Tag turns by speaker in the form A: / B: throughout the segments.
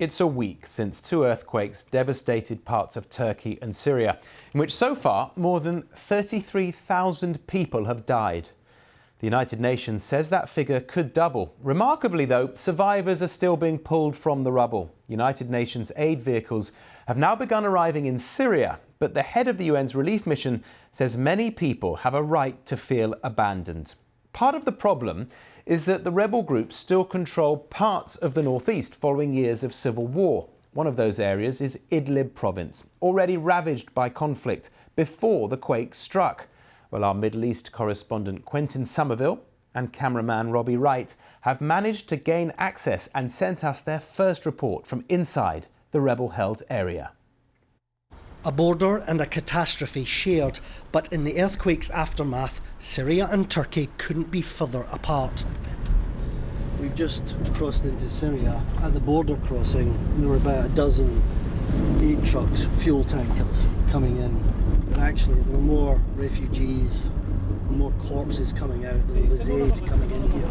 A: It's a week since two earthquakes devastated parts of Turkey and Syria, in which so far more than 33,000 people have died. The United Nations says that figure could double. Remarkably, though, survivors are still being pulled from the rubble. United Nations aid vehicles have now begun arriving in Syria, but the head of the UN's relief mission says many people have a right to feel abandoned. Part of the problem is that the rebel groups still control parts of the northeast following years of civil war. One of those areas is Idlib province, already ravaged by conflict before the quake struck. Well, our Middle East correspondent Quentin Somerville and cameraman Robbie Wright have managed to gain access and sent us their first report from inside the rebel-held area.
B: A border and a catastrophe shared, but in the earthquake's aftermath, Syria and Turkey couldn't be further apart.
C: We've just crossed into Syria. At the border crossing, there were about a dozen aid trucks, fuel tankers, coming in. But actually, there were more refugees, more corpses coming out than there was aid coming in here.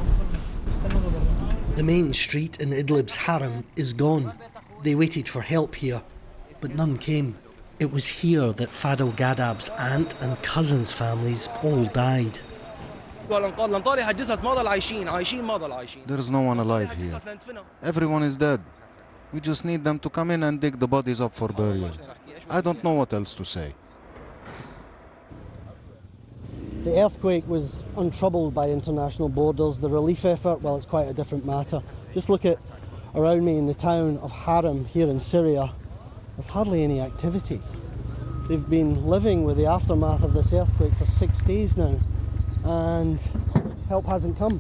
B: The main street in Idlib's harem is gone. They waited for help here, but none came. It was here that Fadel Gadab's aunt and cousins' families all died.
D: There
E: is no one alive here. Everyone is dead. We just need them to come in and dig the bodies up for burial. I don't know what else to say.
C: The earthquake was untroubled by international borders. The relief effort, well, it's quite a different matter. Just look at around me in the town of Haram here in Syria. There's hardly any activity. They've been living with the aftermath of this earthquake for 6 days now, and help hasn't come.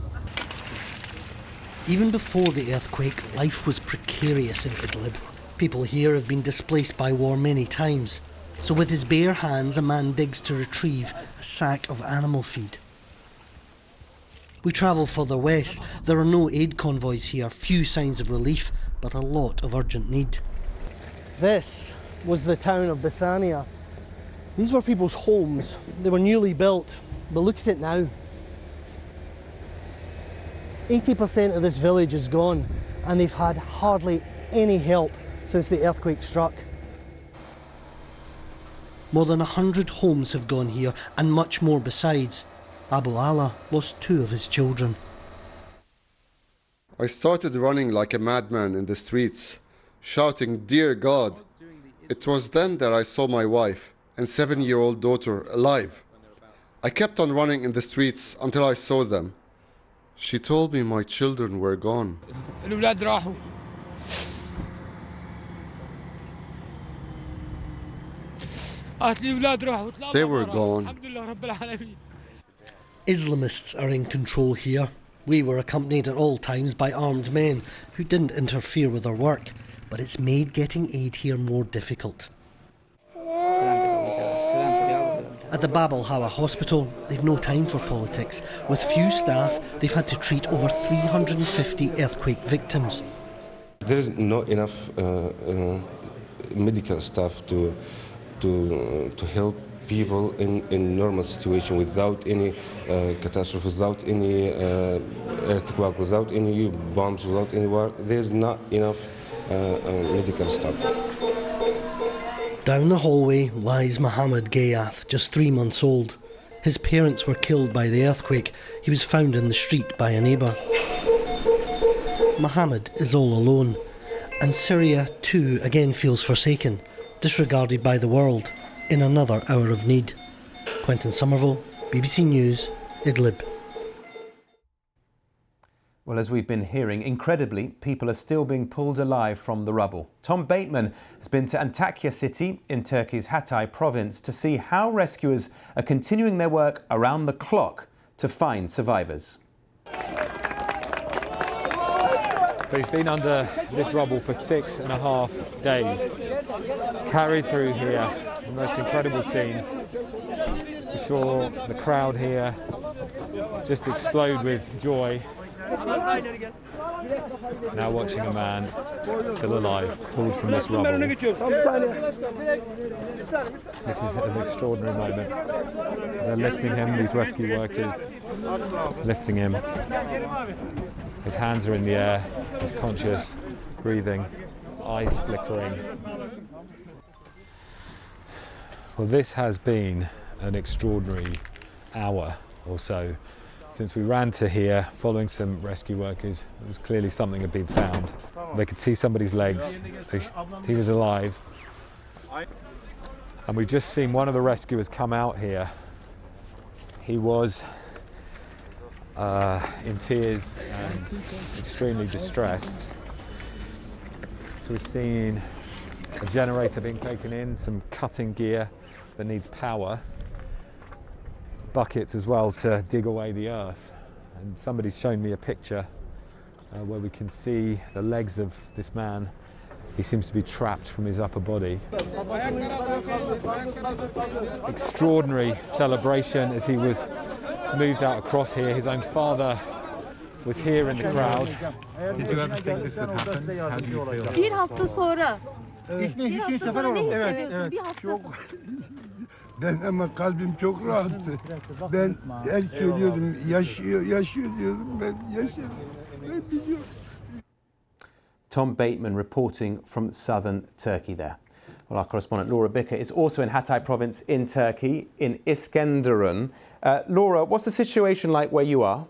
B: Even before the earthquake, life was precarious in Idlib. People here have been displaced by war many times. So with his bare hands, a man digs to retrieve a sack of animal feed. We travel further west. There are no aid convoys here, few signs of relief, but a lot of urgent need.
C: This was the town of Bessania. These were people's homes. They were newly built, but look at it now. 80% of this village is gone, and they've had hardly any help since the earthquake struck.
B: More than 100 homes have gone here, and much more besides. Abu Allah lost 2 of his children.
F: I started running like a madman in the streets, shouting, "Dear God!" It was then that I saw my wife and 7-year-old daughter alive. I kept on running in the streets until I saw them. She told me my children were gone. They were gone.
B: Islamists are in control here. We were accompanied at all times by armed men who didn't interfere with our work, but it's made getting aid here more difficult. At the Bab al-Hawa hospital, they've no time for politics. With few staff, they've had to treat over 350 earthquake victims.
G: There is not enough medical staff to help people in normal situation without any catastrophe, without any earthquake, without any bombs, without any war. There's not enough medical staff.
B: Down the hallway lies Mohammed Gayath, just 3 months old. His parents were killed by the earthquake. He was found in the street by a neighbour. Mohammed is all alone, and Syria too again feels forsaken, disregarded by the world, in another hour of need. Quentin Somerville, BBC News, Idlib.
A: Well, as we've been hearing, incredibly, people are still being pulled alive from the rubble. Tom Bateman has been to Antakya city in Turkey's Hatay province to see how rescuers are continuing their work around the clock to find survivors.
H: He's been under this rubble for 6.5 days. Carried through here, the most incredible scenes. We saw the crowd here just explode with joy. Now watching a man still alive, pulled from this rubble. This is an extraordinary moment. As they're lifting him, these rescue workers lifting him. His hands are in the air, he's conscious, breathing. eyes flickering. Well, this has been an extraordinary hour or so since we ran to here following some rescue workers. It was clearly something had been found. They could see somebody's legs. He was alive. And we've just seen one of the rescuers come out here. He was in tears and extremely distressed. So we've seen a generator being taken in, some cutting gear that needs power, buckets as well to dig away the earth. And somebody's shown me a picture where we can see the legs of this man. He seems to be trapped from his upper body. Extraordinary celebration as he was moved out across here. His own father was here in the crowd. Did you ever think this would happen? How do you feel?
D: Bir hafta sonra.
I: İsmi
D: Bir hafta sonra ne hissediyorsun? Bir hafta sonra.
I: Ben ama kalbim çok rahattı. Ben her söylüyordum, yaşıyor diyordum, ben yaşıyorum. Ben biliyorum.
A: Tom Bateman reporting from southern Turkey there. Well, our correspondent Laura Bicker is also in Hatay province in Turkey, in Iskenderun. Laura, what's the situation like where you are?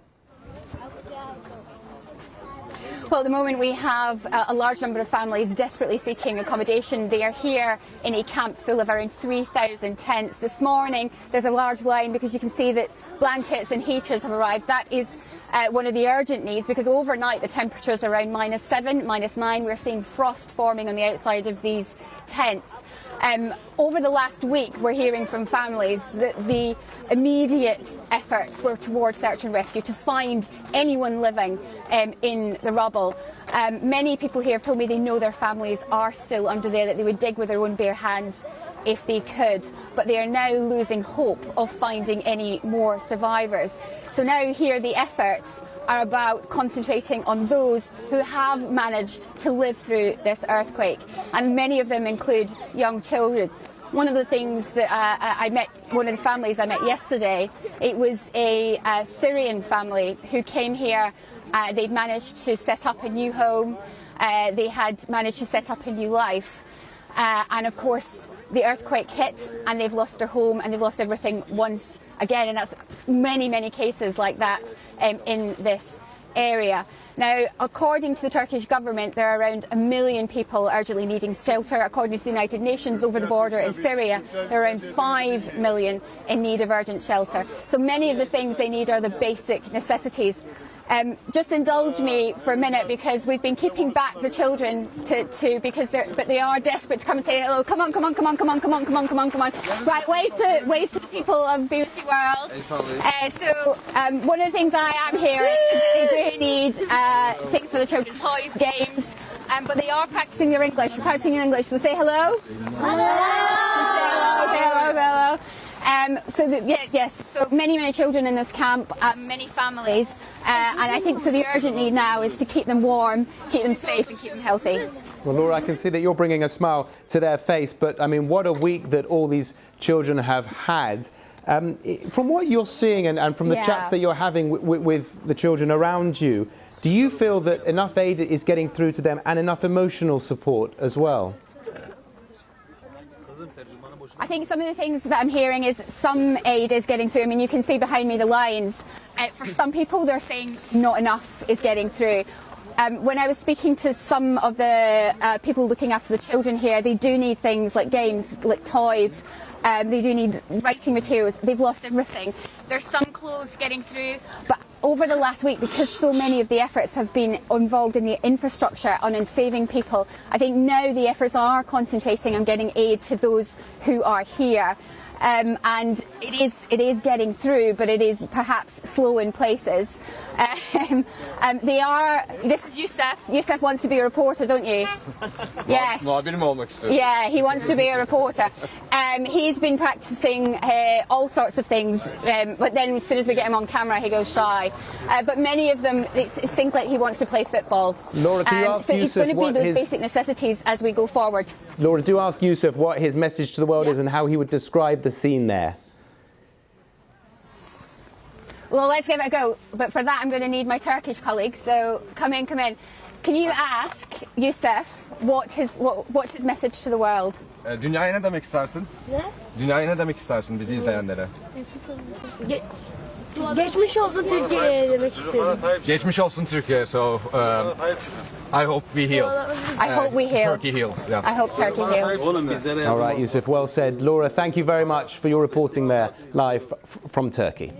J: Well, at the moment we have a large number of families desperately seeking accommodation. They are here in a camp full of around 3,000 tents. This morning there's a large line because you can see that blankets and heaters have arrived. That is one of the urgent needs because overnight the temperatures are around -7, -9. We're seeing frost forming on the outside of these tents. Over the last week we're hearing from families that the immediate efforts were towards search and rescue to find anyone living in the rubble. Many people here have told me they know their families are still under there, that they would dig with their own bare hands if they could, but they are now losing hope of finding any more survivors. So now here the efforts are about concentrating on those who have managed to live through this earthquake, and many of them include young children. One of the things that I met, one of the families I met yesterday, it was a Syrian family who came here. They'd managed to set up a new home, they had managed to set up a new life, and of course the earthquake hit and they've lost their home and they've lost everything once again, and that's many cases like that in this area. Now, according to the Turkish government, there are around 1 million people urgently needing shelter. According to the United Nations, over the border in Syria, there are around 5 million in need of urgent shelter. So many of the things they need are the basic necessities. Just indulge me for a minute because we've been keeping back the children because they are desperate to come and say, oh, come on. Right, wave to the people of BBC World. One of the things I am hearing is that they do need things for the children, toys, games, but they are practicing their English. They're practicing in English, so say hello. Hello. So many children in this camp, many families, and I think so the urgent need now is to keep them warm, keep them safe and keep them healthy.
A: Well, Laura, I can see that you're bringing a smile to their face, but I mean, what a week that all these children have had. From what you're seeing and from the chats that you're having with the children around you, do you feel that enough aid is getting through to them and enough emotional support as well?
J: I think some of the things that I'm hearing is some aid is getting through. I mean, you can see behind me the lines. For some people, they're saying not enough is getting through. When I was speaking to some of the people looking after the children here, they do need things like games, like toys. They do need writing materials. They've lost everything. There's some clothes getting through, but over the last week, because so many of the efforts have been involved in the infrastructure and in saving people, I think now the efforts are concentrating on getting aid to those who are here. And it is getting through, but it is perhaps slow in places. This is Yusuf. Yusuf wants to be a reporter, don't you? Yes. Yeah, he wants to be a reporter. He's been practicing all sorts of things, but then as soon as we get him on camera, he goes shy. But many of them, it's things like he wants to play football.
A: Laura, can you ask
J: so
A: Yusuf
J: it's going to be those basic necessities as we go forward.
A: Laura, do ask Yusuf what his message to the world is and how he would describe the scene there.
J: Well, let's give it a go. But for that, I'm going to need my Turkish colleagues. So come in. Can you ask Yusuf what's his message to the world?
K: Dünyaya ne demek istersin?
D: Ne?
K: Dünyaya ne demek istersin bizi izleyenlere?
D: Geçmiş olsun Türkiye'ye demek istiyorum.
K: Geçmiş olsun Türkiye. So I hope we heal.
J: I hope we heal.
K: Turkey heals. Yeah.
J: I hope Turkey heals.
A: All right, Yusuf, well said. Laura, thank you very much for your reporting there live from Turkey.